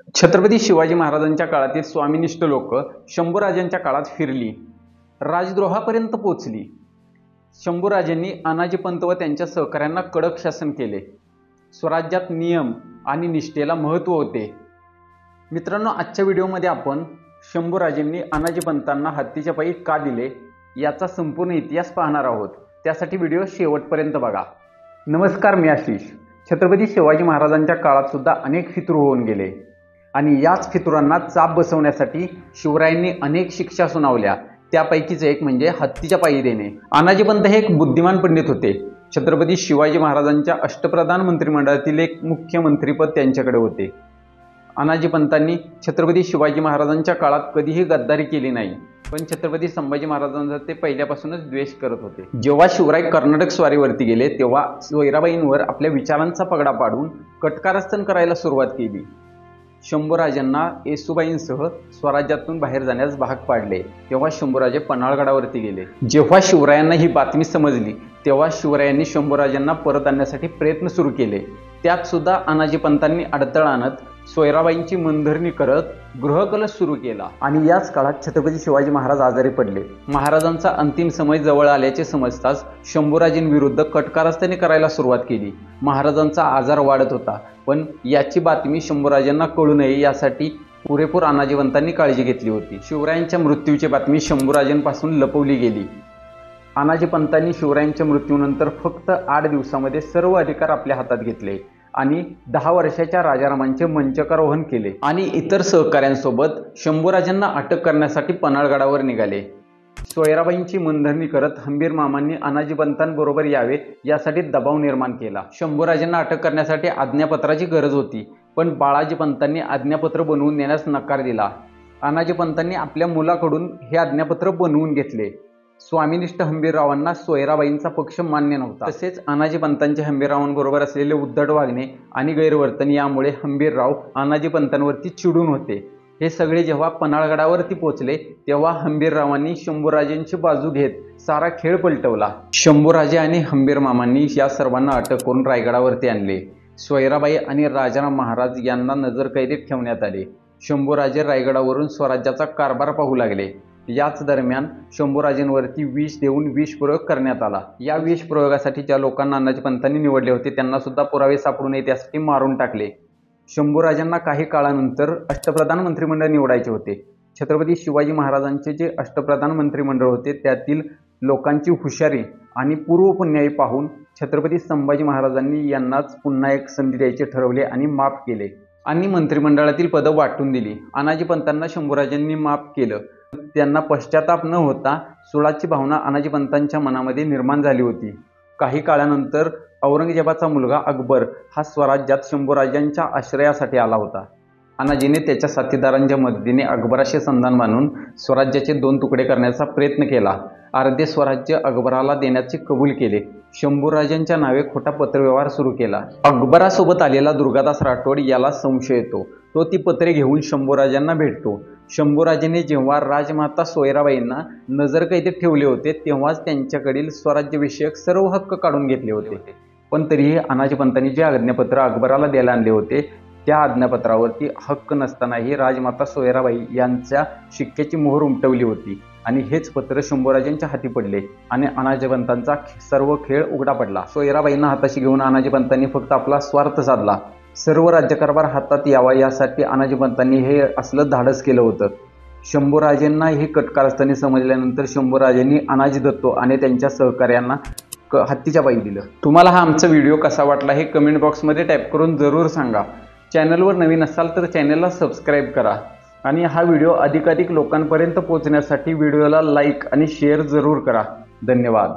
छत्रपती शिवाजी महाराजांच्या काळातील स्वामिनिष्ठ लोक शंभूराजांच्या काळात फिरली, राजद्रोहापर्यंत पोचली। शंभूराजांनी अनाजीपंत व त्यांच्या सहकाऱ्यांना कडक शासन केले। स्वराज्यात नियम आणि निष्ठेला महत्त्व होते। मित्रांनो, आजच्या व्हिडिओमध्ये आपण शंभूराजांनी अनाजीपंतांना हत्तीच्या पायी का दिले याचा संपूर्ण इतिहास पाहणार आहोत। त्यासाठी व्हिडिओ शेवटपर्यंत बघा। नमस्कार, मी आशिष। छत्रपती शिवाजी महाराजांच्या काळात सुद्धा अनेक फितूर होऊन गेले आणि याच फितुरांना चाप बसवण्यासाठी शिवरायांनी अनेक शिक्षा सुनावल्या। त्यापैकीच एक म्हणजे हत्तीच्या पायी देणे। अनाजीपंत हे एक बुद्धिमान पंडित होते। छत्रपती शिवाजी महाराजांच्या अष्टप्रधान मंत्रिमंडळातील एक मुख्यमंत्रीपद त्यांच्याकडे होते। अनाजीपंतांनी छत्रपती शिवाजी महाराजांच्या काळात कधीही गद्दारी केली नाही, पण छत्रपती संभाजी महाराजांचा ते पहिल्यापासूनच द्वेष करत होते। जेव्हा शिवराय कर्नाटक स्वारीवरती गेले तेव्हा सोयराबाईंवर आपल्या विचारांचा पगडा पाडून कटकारस्थान करायला सुरुवात केली। शंभूराजांना येसूबाईंसह स्वराज्यातून बाहेर जाण्यास भाग पाडले तेव्हा शंभूराजे पन्हाळगडावरती गेले। जेव्हा शिवरायांना ही बातमी समजली तेव्हा शिवरायांनी शंभूराजांना परत आणण्यासाठी प्रयत्न सुरू केले। त्यात सुद्धा अनाजीपंतांनी अडथळा आणत सोयराबाईंची मनधरणी करत गृहकलश सुरू केला आणि याच काळात छत्रपती शिवाजी महाराज आजारी पडले। महाराजांचा अंतिम समय जवळ आल्याचे समजताच शंभूराजांविरुद्ध कटकारस्थानी करायला सुरुवात केली। महाराजांचा आजार वाढत होता, पण याची बातमी शंभूराजांना कळू नये यासाठी पुरेपूर अनाजीपंतांनी काळजी घेतली होती। शिवरायांच्या मृत्यूची बातमी शंभूराजांपासून लपवली गेली। अनाजीपंतांनी शिवरायांच्या मृत्यूनंतर फक्त 8 दिवसांमध्ये सर्व अधिकार आपल्या हातात घेतले आणि 10 वर्षाच्या राजारामांचे मंचकारोहण केले आणि इतर सहकाऱ्यांसोबत शंभूराजांना अटक करण्यासाठी पन्हाळगडावर निघाले। सोयराबाईंची मनधरणी करत हंबीर मामांनी अनाजीपंतांबरोबर यावे यासाठी दबाव निर्माण केला। शंभूराजांना अटक करण्यासाठी आज्ञापत्राची गरज होती, पण बाळाजीपंतांनी आज्ञापत्र बनवून देण्यास नकार दिला। अनाजीपंतांनी आपल्या मुलाकडून हे आज्ञापत्र बनवून घेतले। स्वामिनिष्ठ हंबीररावांना सोयराबाईंचा पक्ष मान्य नव्हता। तसेच अनाजीपंतांचे हंबीररावांबरोबर असलेले उद्धट वागणे आणि गैरवर्तन यामुळे हंबीरराव अनाजीपंतांवरती चिडून होते। हे सगळे जेव्हा पन्हाळगडावरती पोहोचले तेव्हा हंबीररावांनी शंभूराजांची बाजू घेत सारा खेळ पलटवला। शंभूराजे आणि हंबीर मामांनी या सर्वांना अटक करून रायगडावरती आणले। सोयराबाई आणि राजाराम महाराज यांना नजरकैदेत ठेवण्यात आले। शंभूराजे रायगडावरून स्वराज्याचा कारभार पाहू लागले। याच दरम्यान शंभूराजांवरती विष देऊन विषप्रयोग करण्यात आला। या विषप्रयोगासाठी ज्या लोकांना अनाजीपंतांनी निवडले होते त्यांना सुद्धा पुरावे सापडू नये त्यासाठी मारून टाकले। शंभूराजांना काही काळानंतर अष्टप्रधान मंत्रिमंडळ निवडायचे होते। छत्रपती शिवाजी महाराजांचे जे अष्टप्रधान मंत्रिमंडळ होते त्यातील लोकांची हुशारी आणि पूर्वपुण्याई पाहून छत्रपती संभाजी महाराजांनी यांनाच पुन्हा एक संधी द्यायचे ठरवले आणि माफ केले आणि मंत्रिमंडळातील पदं वाटून दिली। अनाजीपंतांना शंभूराजांनी माफ केलं। त्यांना पश्चाताप न होता सुळाची भावना अनाजीपंतांच्या मनामध्ये निर्माण झाली होती। काही काळानंतर औरंगजेबाचा मुलगा अकबर हा स्वराज्यात शंभूराजांच्या आश्रयासाठी आला होता। अनाजीने त्याच्या साथीदारांच्या मदतीने अकबराशी संधान बांधून स्वराज्याचे 2 तुकडे करण्याचा प्रयत्न केला। अर्धे स्वराज्य अकबराला देण्याचे कबूल केले। शंभूराजांच्या नावे खोटा पत्रव्यवहार सुरू केला। अकबरासोबत आलेला दुर्गादास राठोड याला संशय येतो। तो ती पत्रे घेऊन शंभूराजांना भेटतो। शंभूराजांनी जेव्हा राजमाता सोयराबाईंना नजरकैदेत ठेवले होते तेव्हाच त्यांच्याकडील स्वराज्यविषयक सर्व हक्क काढून घेतले होते, पण तरीही अनाजीपंतांनी जे आज्ञापत्र अकबराला द्यायला आणले होते त्या आज्ञापत्रावरती हक्क नसतानाही राजमाता सोयराबाई यांच्या शिक्क्याची मोहर उमटवली होती आणि हेच पत्र शंभूराजांच्या हाती पडले आणि अनाजीपंतांचा सर्व खेळ उघडा पडला। सोयराबाईंना हाताशी घेऊन अनाजीपंतांनी फक्त आपला स्वार्थ साधला। सर्व राज्यकारभार हातात यावा यासाठी अनाजीपंतांनी हे असलं धाडस केलं होतं। शंभूराजांना हे कटकारस्थानी समजल्यानंतर शंभूराजांनी अनाजी दत्तो आणि त्यांच्या सहकार्यांना हत्तीच्या पायी दिलं। तुम्हाला हा आमचा व्हिडिओ कसा वाटला हे कमेंट बॉक्समध्ये टाईप करून जरूर सांगा। चॅनलवर नवीन असाल तर चॅनलला सबस्क्राईब करा आणि हा व्हिडिओ अधिकाधिक लोकांपर्यंत पोहोचण्यासाठी व्हिडिओला लाईक आणि शेअर जरूर करा। धन्यवाद।